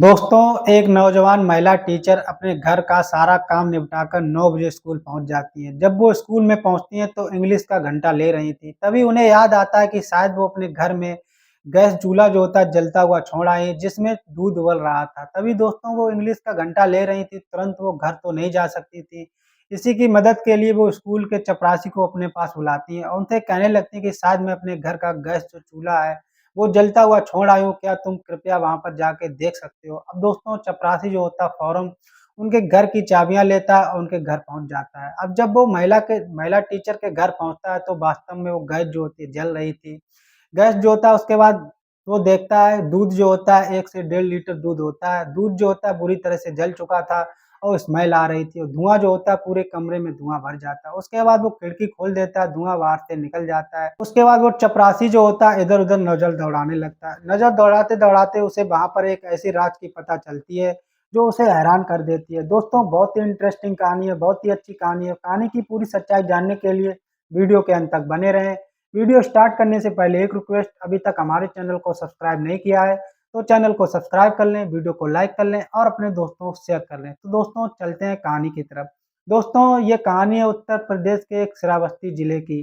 दोस्तों, एक नौजवान महिला टीचर अपने घर का सारा काम निपटाकर 9 बजे स्कूल पहुंच जाती हैं। जब वो स्कूल में पहुंचती हैं तो इंग्लिश का घंटा ले रही थी। तभी उन्हें याद आता है कि शायद वो अपने घर में गैस चूल्हा जो होता है जलता हुआ छोड़ आई है, जिसमें दूध उबल रहा था। तभी दोस्तों वो इंग्लिश का घंटा ले रही थी, तुरंत वो घर तो नहीं जा सकती थी। इसी की मदद के लिए वो स्कूल के चपरासी को अपने पास बुलाती हैं और उनसे कहने लगती हैं कि शायद मैं अपने घर का गैस जो चूल्हा है वो जलता हुआ छोड़ आई हूँ, क्या तुम कृपया वहाँ पर जाके देख सकते हो? अब दोस्तों चपरासी जो होता है फ़ौरन उनके घर की चाबियाँ लेता है और उनके घर पहुँच जाता है। अब जब वो महिला टीचर के घर पहुँचता है तो वास्तव में वो गैस जो होती है जल रही थी। गैस जो होता है उसके बाद वो देखता है दूध जो होता है 1 से डेढ़ लीटर दूध होता है। दूध जो होता है बुरी तरह से जल चुका था और स्मेल आ रही थी और धुआँ जो होता है पूरे कमरे में धुआँ भर जाता है। उसके बाद वो खिड़की खोल देता है, धुआँ बाहर से निकल जाता है। उसके बाद वो चपरासी जो होता है इधर-उधर नज़र दौड़ाने लगता है। नज़र दौड़ाते-दौड़ाते उसे वहाँ पर एक ऐसी राज की पता चलती है जो उसे हैरान कर देती है। दोस्तों बहुत ही इंटरेस्टिंग कहानी है, बहुत ही अच्छी कहानी है। कहानी की पूरी सच्चाई जानने के लिए वीडियो के अंत तक बने रहें। वीडियो स्टार्ट करने से पहले एक रिक्वेस्ट, अभी तक हमारे चैनल को सब्सक्राइब नहीं किया है तो चैनल को सब्सक्राइब कर लें, वीडियो को लाइक कर लें और अपने दोस्तों को शेयर कर लें। तो दोस्तों चलते हैं कहानी की तरफ। दोस्तों ये कहानी है उत्तर प्रदेश के एक श्रावस्ती जिले की।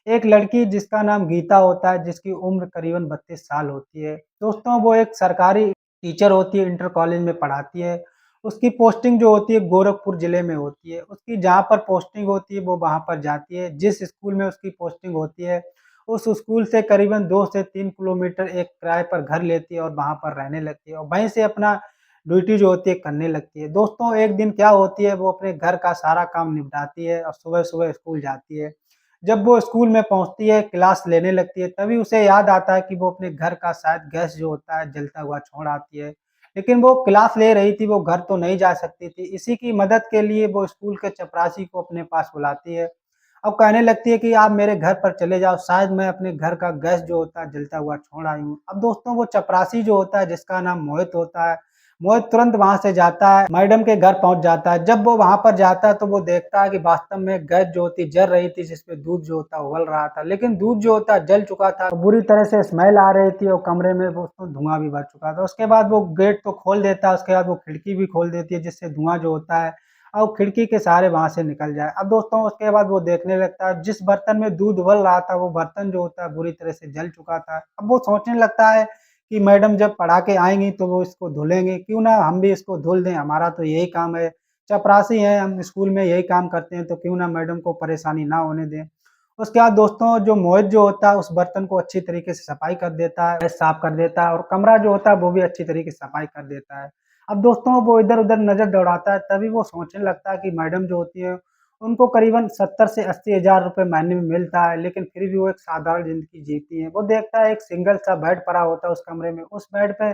एक लड़की जिसका नाम गीता होता है, जिसकी उम्र करीबन 32 साल होती है। दोस्तों वो एक सरकारी टीचर होती है, इंटर कॉलेज में पढ़ाती है। उसकी पोस्टिंग जो होती है गोरखपुर जिले में होती है। उसकी जहाँ पर पोस्टिंग होती है वो वहाँ पर जाती है। जिस स्कूल में उसकी पोस्टिंग होती है उस स्कूल से करीबन 2 से 3 किलोमीटर एक किराए पर घर लेती है और वहाँ पर रहने लगती है और वहीं से अपना ड्यूटी जो होती है करने लगती है। दोस्तों एक दिन क्या होती है, वो अपने घर का सारा काम निपटाती है और सुबह-सुबह स्कूल जाती है। जब वो स्कूल में पहुँचती है, क्लास लेने लगती है, तभी उसे याद आता है कि वो अपने घर का शायद गैस जो होता है जलता हुआ छोड़ आती है। लेकिन वो क्लास ले रही थी, वो घर तो नहीं जा सकती थी। इसी की मदद के लिए वो स्कूल के चपरासी को अपने पास बुलाती है। अब कहने लगती है कि आप मेरे घर पर चले जाओ, शायद मैं अपने घर का गैस जो होता है जलता हुआ छोड़ आई हूँ। अब दोस्तों वो चपरासी जो होता है जिसका नाम मोहित होता है, मोहित तुरंत वहाँ से जाता है, मैडम के घर पहुँच जाता है। जब वो वहाँ पर जाता है तो वो देखता है कि वास्तव में गैस जो होती जल रही थी, जिसमें दूध जो होता है उबल रहा था। लेकिन दूध जो होता है जल चुका था, बुरी तरह से स्मेल आ रही थी और कमरे में दोस्तों धुआँ भी भर चुका था। उसके बाद वो गेट तो खोल देता है, उसके बाद वो खिड़की भी खोल देती है जिससे धुआँ जो होता है और खिड़की के सहारे वहाँ से निकल जाए। अब दोस्तों उसके बाद वो देखने लगता है जिस बर्तन में दूध उबल रहा था वो बर्तन जो होता है बुरी तरह से जल चुका था। अब वो सोचने लगता है कि मैडम जब पढ़ा के आएँगी तो वो इसको धुलेंगी, क्यों ना हम भी इसको धुल दें, हमारा तो यही काम है। चपरासी हैं, हम स्कूल में यही काम करते हैं तो क्यों ना मैडम को परेशानी ना होने दें। उसके बाद दोस्तों जो मोहित जो होता है उस बर्तन को अच्छी तरीके से सफाई कर देता है, साफ कर देता है और कमरा जो होता है वो भी अच्छी तरीके से सफाई कर देता है। अब दोस्तों वो इधर-उधर नज़र दौड़ाता है, तभी वो सोचने लगता है कि मैडम जो होती है, उनको करीबन 70 से 80 हज़ार रुपए महीने में मिलता है, लेकिन फिर भी वो एक साधारण ज़िंदगी जीती हैं। वो देखता है एक सिंगल सा बेड पड़ा होता है उस कमरे में, उस बेड पे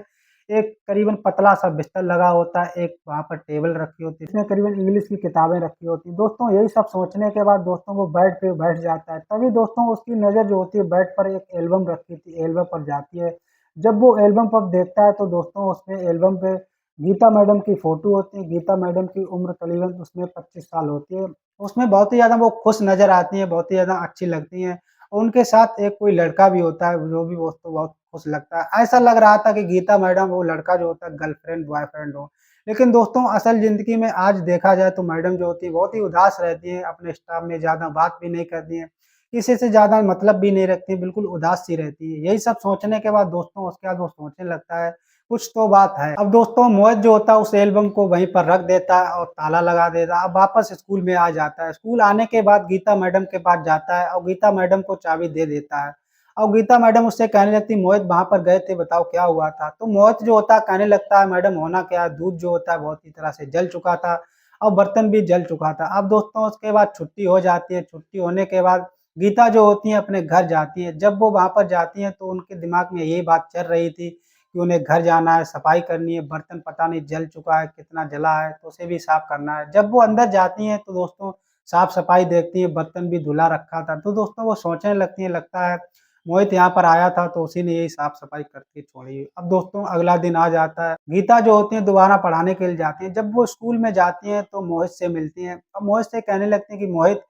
एक करीबन पतला-सा बिस्तर लगा होता है, एक वहाँ पर टेबल रखी होती है, इसमें करीबन इंग्लिश की किताबें रखी होती हैं। दोस्तों यही सब सोचने के बाद दोस्तों वो बेड पे बैठ जाता है, तभी दोस्तों उसकी नज़र जो होती है बेड पर एक एल्बम रखी थी, एल्बम पर जाती है। जब वो एल्बम पर देखता है तो दोस्तों उसमें एल्बम पे गीता मैडम की फ़ोटो होती है। गीता मैडम की उम्र करीबन उसमें 25 साल होती है। उसमें बहुत ही ज़्यादा वो खुश नज़र आती हैं, बहुत ही ज़्यादा अच्छी लगती हैं। उनके साथ एक कोई लड़का भी होता है, जो भी उसको बहुत खुश लगता है। ऐसा लग रहा था कि गीता मैडम वो लड़का जो होता है गर्लफ्रेंड, बॉयफ्रेंड हो। लेकिन दोस्तों असल ज़िंदगी में आज देखा जाए तो मैडम जो होती है बहुत ही उदास रहती हैं, अपने स्टाफ में ज़्यादा बात भी नहीं करती हैं, किसी से ज़्यादा मतलब भी नहीं रखती, बिल्कुल उदास सी रहती है। यही सब सोचने के बाद दोस्तों उसके बाद वो सोचने लगता है कुछ तो बात है। अब दोस्तों मोहित जो होता है उस एल्बम को वहीं पर रख देता है और ताला लगा देता है। अब वापस स्कूल में आ जाता है। स्कूल आने के बाद गीता मैडम के पास जाता है और गीता मैडम को चाबी दे देता है। और गीता मैडम उससे कहने लगती मोहित वहाँ पर गए थे, बताओ क्या हुआ था? तो मोहित जो होता है कहने लगता है मैडम होना क्या है, दूध जो होता है बहुत ही तरह से जल चुका था और बर्तन भी जल चुका था। अब दोस्तों उसके बाद छुट्टी हो जाती है। छुट्टी होने के बाद गीता जो होती हैं अपने घर जाती हैं। जब वो वहाँ पर जाती हैं तो उनके दिमाग में यही बात चल रही थी कि उन्हें घर जाना है, सफाई करनी है, बर्तन पता नहीं जल चुका है, कितना जला है, तो उसे भी साफ करना है। जब वो अंदर जाती हैं तो दोस्तों साफ-सफाई देखती हैं, बर्तन भी धुला रखा था। तो दोस्तों वो सोचने लगती हैं लगता है मोहित यहाँ पर आया था तो उसी ने यही साफ-सफाई करके छोड़ी है। अब दोस्तों अगला दिन आ जाता है। गीता जो होती हैं दोबारा पढ़ाने के लिए जाती हैं। जब वो स्कूल में जाती हैं तो मोहित से मिलती हैं। अब मोहित से कहने लगती हैं कि मोहित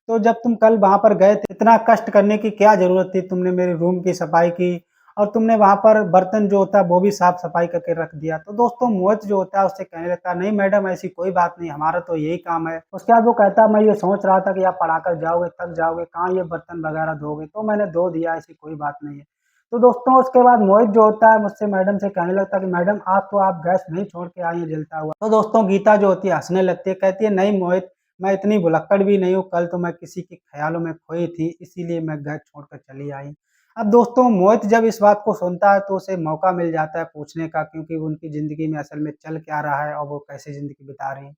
तो जब तुम कल वहाँ पर गए थे, इतना कष्ट करने की क्या ज़रूरत थी? तुमने मेरे रूम की सफाई की और तुमने वहाँ पर बर्तन जो होता है वो भी साफ-सफाई करके रख दिया। तो दोस्तों मोहित जो होता है उससे कहने लगता है, नहीं मैडम ऐसी कोई बात नहीं, हमारा तो यही काम है। उसके बाद वो कहता है, मैं ये सोच रहा था कि आप पढ़ाकर जाओगे, थक जाओगे, कहाँ ये बर्तन वगैरह धोगे, तो मैंने धो दिया, ऐसी कोई बात नहीं है। तो दोस्तों उसके बाद मोहित जो होता है मुझसे मैडम से कहने लगता है कि मैडम आप गैस नहीं छोड़ के आई हैं जलता हुआ। तो दोस्तों गीता जो होती है हँसने लगती है, कहती है, नहीं मोहित, मैं इतनी भुलक्कड़ भी नहीं हूँ, कल तो मैं किसी के ख़्यालों में खोई थी, इसीलिए मैं गैस छोड़कर चली आई। अब दोस्तों मोहित जब इस बात को सुनता है तो उसे मौका मिल जाता है पूछने का, क्योंकि उनकी ज़िंदगी में असल में चल क्या रहा है और वो कैसे ज़िंदगी बिता रही हैं।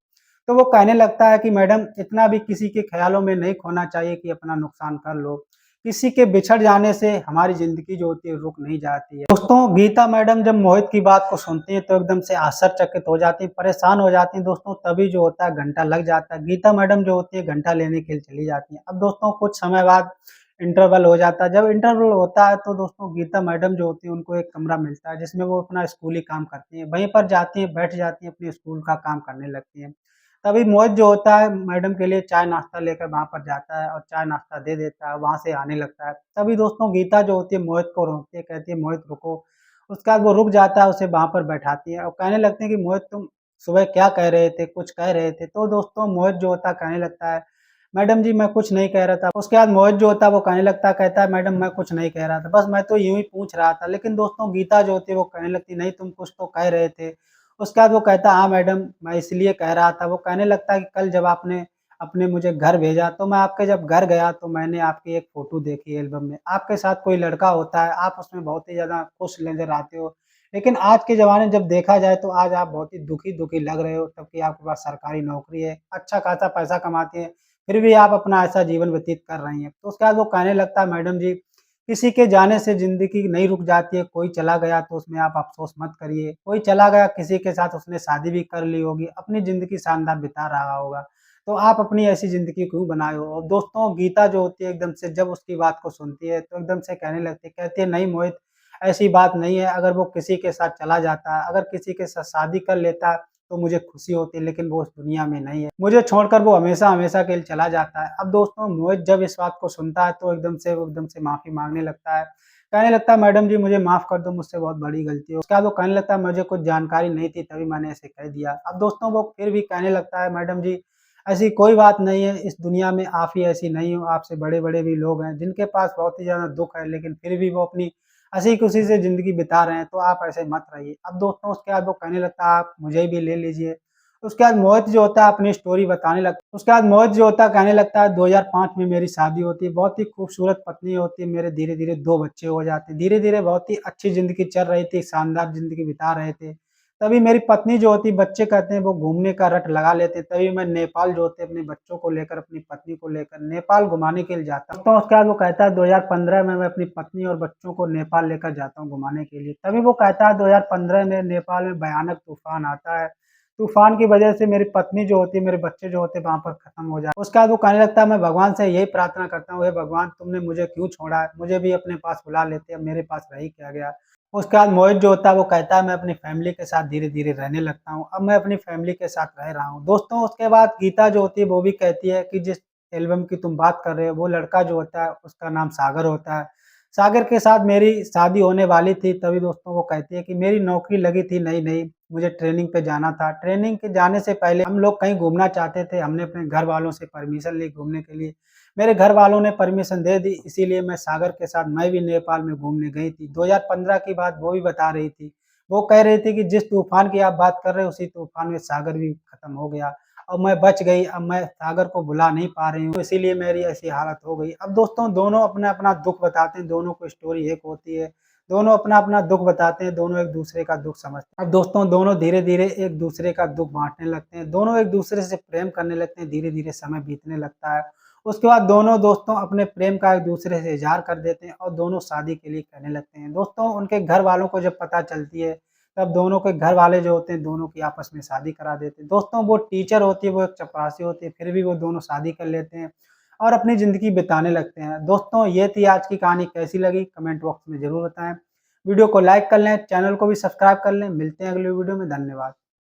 तो वो कहने लगता है कि मैडम इतना भी किसी के ख़्यालों में नहीं खोना चाहिए कि अपना नुकसान कर लो। किसी के बिछड़ जाने से हमारी ज़िंदगी जो होती है रुक नहीं जाती है। दोस्तों गीता मैडम जब मोहित की बात को सुनती हैं तो एकदम से आश्चर्यचकित हो जाती हैं, परेशान हो जाती हैं दोस्तों, तभी जो होता है घंटा लग जाता है। गीता मैडम जो होती है घंटा लेने के लिए चली जाती हैं। अब दोस्तों कुछ समय बाद इंटरवल हो जाता है। जब इंटरवल होता है तो दोस्तों गीता मैडम जो होती हैं उनको एक कमरा मिलता है जिसमें वो अपना स्कूली काम करती हैं। वहीं पर जाती हैं, बैठ जाती हैं, अपने स्कूल का काम करने लगती हैं। तभी मोहित जो होता है मैडम के लिए चाय-नाश्ता लेकर वहाँ पर जाता है और चाय-नाश्ता दे देता है, वहाँ से आने लगता है। तभी दोस्तों गीता जो होती है मोहित को रोकती है, कहती है, मोहित रुको। उसके बाद वो रुक जाता है, उसे वहाँ पर बैठाती है और कहने लगती है कि मोहित तुम सुबह क्या कह रहे थे? कुछ कह रहे थे? तो दोस्तों मोहित जो होता है कहने लगता है, मैडम जी मैं कुछ नहीं कह रहा था। उसके बाद मोहित जो होता है वो कहने लगता है, कहता है, मैडम मैं कुछ नहीं कह रहा था, बस मैं तो यूँ ही पूछ रहा था। लेकिन दोस्तों गीता जो होती है वो कहने लगती है, नहीं तुम कुछ तो कह रहे थे। उसके बाद वो कहता है, हाँ मैडम, मैं इसलिए कह रहा था। वो कहने लगता है कि कल जब आपने अपने मुझे घर भेजा, तो मैं आपके जब घर गया तो मैंने आपकी एक फ़ोटो देखी एल्बम में। आपके साथ कोई लड़का होता है, आप उसमें बहुत ही ज़्यादा खुश नज़र आते हो। लेकिन आज के ज़माने में जब देखा जाए तो आज आप बहुत ही दुखी-दुखी लग रहे हो, तब कि आपके पास सरकारी नौकरी है, अच्छा खासा पैसा कमाते हैं, फिर भी आप अपना ऐसा जीवन व्यतीत कर रही हैं। तो उसके बाद वो कहने लगता है, मैडम जी किसी के जाने से ज़िंदगी नहीं रुक जाती है, कोई चला गया तो उसमें आप अफ़सोस मत करिए। कोई चला गया किसी के साथ उसने शादी भी कर ली होगी, अपनी ज़िंदगी शानदार बिता रहा होगा, तो आप अपनी ऐसी ज़िंदगी क्यों बनाए हो? और दोस्तों गीता जो होती है एकदम से जब उसकी बात को सुनती है, तो एकदम से कहने लगती है, कहती है, नहीं मोहित, ऐसी बात नहीं है, अगर वो किसी के साथ चला जाता, अगर किसी के साथ शादी कर लेता, तो मुझे खुशी होती, लेकिन वो उस दुनिया में नहीं है। मुझे छोड़कर वो हमेशा-हमेशा के लिए चला जाता है। अब दोस्तों मोहित जब इस बात को सुनता है तो एकदम से माफ़ी माँगने लगता है। कहने लगता है, मैडम जी मुझे माफ़ कर दो, मुझसे बहुत बड़ी गलती है। उसके बाद वो कहने लगता है, मुझे कुछ जानकारी नहीं थी तभी मैंने ऐसे कह दिया। अब दोस्तों वो फिर भी कहने लगता है, मैडम जी ऐसी कोई बात नहीं है, इस दुनिया में आप ही ऐसी नहीं हो, आपसे बड़े-बड़े भी लोग हैं जिनके पास बहुत ही ज़्यादा दुःख है, लेकिन फिर भी वो अपनी हँसी-खुशी से ज़िंदगी बिता रहे हैं, तो आप ऐसे मत रहिए। अब दोस्तों उसके बाद वो कहने लगता है, आप मुझे भी ले लीजिए। उसके बाद मोहित जो होता है अपनी स्टोरी बताने लगता है। उसके बाद मोहित जो होता है कहने लगता है, 2005 में मेरी शादी होती है, बहुत ही खूबसूरत पत्नी होती है, मेरे धीरे-धीरे 2 बच्चे हो जाते हैं। धीरे-धीरे बहुत ही अच्छी ज़िंदगी चल रही थी, शानदार ज़िंदगी बिता रहे थे। तभी मेरी पत्नी जो होती है, बच्चे कहते हैं वो घूमने का रट लगा लेते हैं, तभी मैं नेपाल जो होते हैं अपने बच्चों को लेकर, अपनी पत्नी को लेकर नेपाल घुमाने के लिए जाता हूँ। तो उसके बाद वो कहता है 2015 में मैं अपनी पत्नी और बच्चों को नेपाल लेकर जाता हूँ घुमाने के लिए। तभी वो कहता है 2015 में नेपाल में भयानक तूफ़ान आता है। तूफ़ान की वजह से मेरी पत्नी जो होती है, मेरे बच्चे जो होते हैं वहाँ पर ख़त्म हो जाते हैं। उसके बाद वो कहने लगता है, मैं भगवान से यही प्रार्थना करता हूँ, हे भगवान तुमने मुझे क्यों छोड़ा है? मुझे भी अपने पास बुला लेते, अब मेरे पास रह ही क्या गया? उसके बाद मोहित जो होता है वो कहता है, मैं अपनी फैमिली के साथ धीरे-धीरे रहने लगता हूँ। अब मैं अपनी फैमिली के साथ रह रहा हूँ। दोस्तों उसके बाद गीता जो होती है वो भी कहती है कि जिस एल्बम की तुम बात कर रहे हो, वो लड़का जो होता है उसका नाम सागर होता है। सागर के साथ मेरी शादी होने वाली थी, तभी दोस्तों वो कहती है कि मेरी नौकरी लगी थी नई-नई, मुझे ट्रेनिंग पे जाना था। ट्रेनिंग के जाने से पहले हम लोग कहीं घूमना चाहते थे, हमने अपने घर वालों से परमिशन ली घूमने के लिए। मेरे घर वालों ने परमिशन दे दी, इसीलिए मैं सागर के साथ मैं भी नेपाल में घूमने गई थी। 2015 की बात वो भी बता रही थी। वो कह रही थी कि जिस तूफ़ान की आप बात कर रहे हो, उसी तूफ़ान में सागर भी खत्म हो गया और मैं बच गई। अब मैं सागर को भुला नहीं पा रही हूँ, इसीलिए मेरी ऐसी हालत हो गई। अब दोस्तों दोनों अपना-अपना दुःख बताते हैं, दोनों की स्टोरी एक होती है। दोनों अपना-अपना दुःख बताते हैं, दोनों एक-दूसरे का दुःख समझते हैं। अब दोस्तों दोनों धीरे-धीरे एक-दूसरे का दुःख बाँटने लगते हैं, दोनों एक-दूसरे से प्रेम करने लगते हैं, धीरे-धीरे समय बीतने लगता है। उसके बाद दोनों दोस्तों अपने प्रेम का एक-दूसरे से इज़हार कर देते हैं और दोनों शादी के लिए कहने लगते हैं। दोस्तों उनके घर वालों को जब पता चलती है, तब दोनों के घर वाले जो होते हैं, दोनों की आपस में शादी करा देते हैं। दोस्तों वो टीचर होती है, वो एक चपरासी होती है, फिर भी वो दोनों शादी कर लेते हैं और अपनी ज़िंदगी बिताने लगते हैं। दोस्तों ये थी आज की कहानी, कैसी लगी कमेंट बॉक्स में ज़रूर बताएँ। वीडियो को लाइक कर लें, चैनल को भी सब्सक्राइब कर लें। मिलते हैं अगली वीडियो में, धन्यवाद।